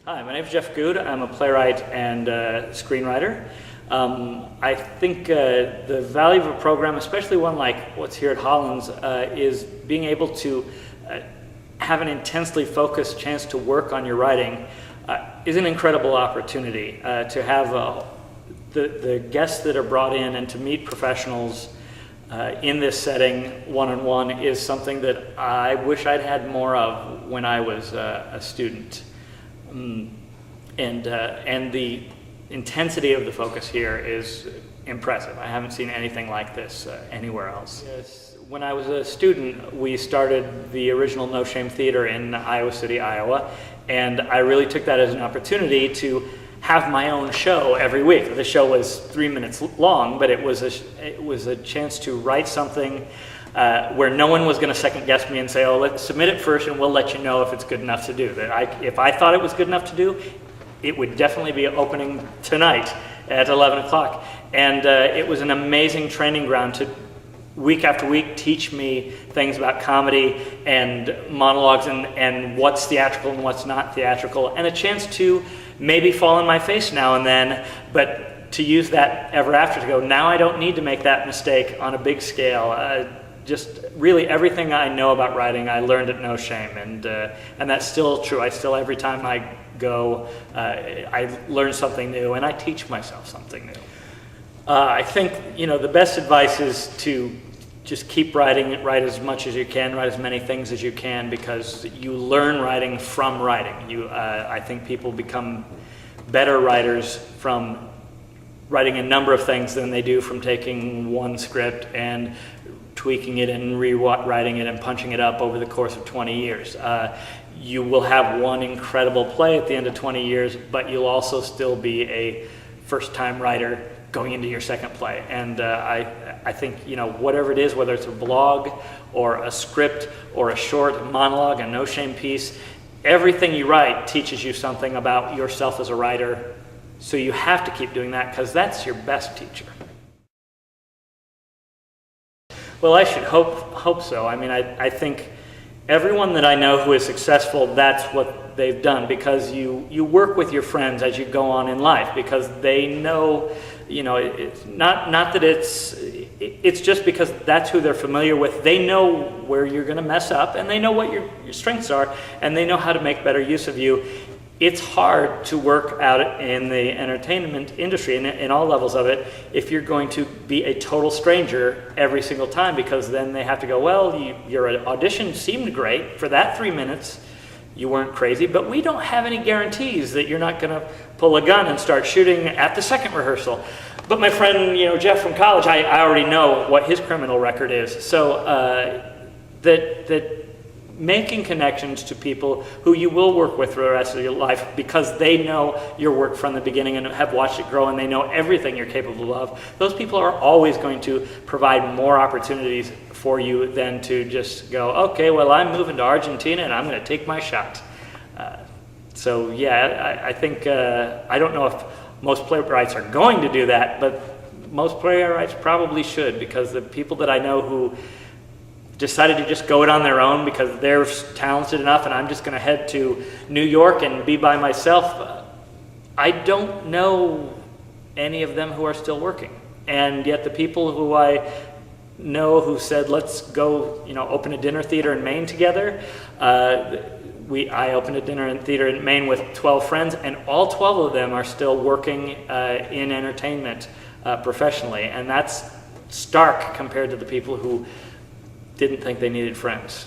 Hi, my name is Jeff Goode. I'm a playwright and screenwriter. I think the value of a program, especially one like what's here at Hollins, is being able to have an intensely focused chance to work on your writing is an incredible opportunity. To have the guests that are brought in and to meet professionals in this setting one-on-one is something that I wish I'd had more of when I was a student. And the intensity of the focus here is impressive. I haven't seen anything like this anywhere else. Yes. When I was a student, we started the original No Shame Theater in Iowa City, Iowa, and I really took that as an opportunity to have my own show every week. The show was 3 minutes long, but it was a chance to write something where no one was going to second guess me and say, oh, let's submit it first and we'll let you know if it's good enough to do. If I thought it was good enough to do, it would definitely be opening tonight at 11 o'clock. And it was an amazing training ground to, week after week, teach me things about comedy and monologues and what's theatrical and what's not theatrical, and a chance to maybe fall on my face now and then, but to use that ever after to go, now I don't need to make that mistake on a big scale. Just really everything I know about writing, I learned at No Shame, and that's still true. Every time I go, I learn something new, and I teach myself something new. I think the best advice is to just keep writing, write as much as you can, write as many things as you can, because you learn writing from writing. I think people become better writers from writing a number of things than they do from taking one script and tweaking it and rewriting it and punching it up over the course of 20 years. You will have one incredible play at the end of 20 years, but you'll also still be a first-time writer going into your second play. And I think, whatever it is, whether it's a blog or a script or a short monologue, a no shame piece, everything you write teaches you something about yourself as a writer. So you have to keep doing that, because that's your best teacher. Well, I should hope so. I mean, I think everyone that I know who is successful, that's what they've done, because you work with your friends as you go on in life, because they know, it's not that it's just because that's who they're familiar with. They know where you're going to mess up, and they know what your strengths are, and they know how to make better use of you. It's hard to work out in the entertainment industry, in all levels of it, if you're going to be a total stranger every single time, because then they have to go, well, your audition seemed great for that 3 minutes. You weren't crazy, but we don't have any guarantees that you're not going to pull a gun and start shooting at the second rehearsal. But my friend, Jeff from college, I already know what his criminal record is. So that making connections to people who you will work with for the rest of your life, because they know your work from the beginning and have watched it grow, and they know everything you're capable of, those people are always going to provide more opportunities for you than to just go, okay, well, I'm moving to Argentina and I'm going to take my shot. So yeah, I think, I don't know if most playwrights are going to do that, but most playwrights probably should, because the people that I know who decided to just go it on their own because they're talented enough and I'm just going to head to New York and be by myself, I don't know any of them who are still working. And yet the people who I know who said, let's go, open a dinner theater in Maine together, I opened a dinner theater in Maine with 12 friends, and all 12 of them are still working in entertainment professionally, and that's stark compared to the people who didn't think they needed friends.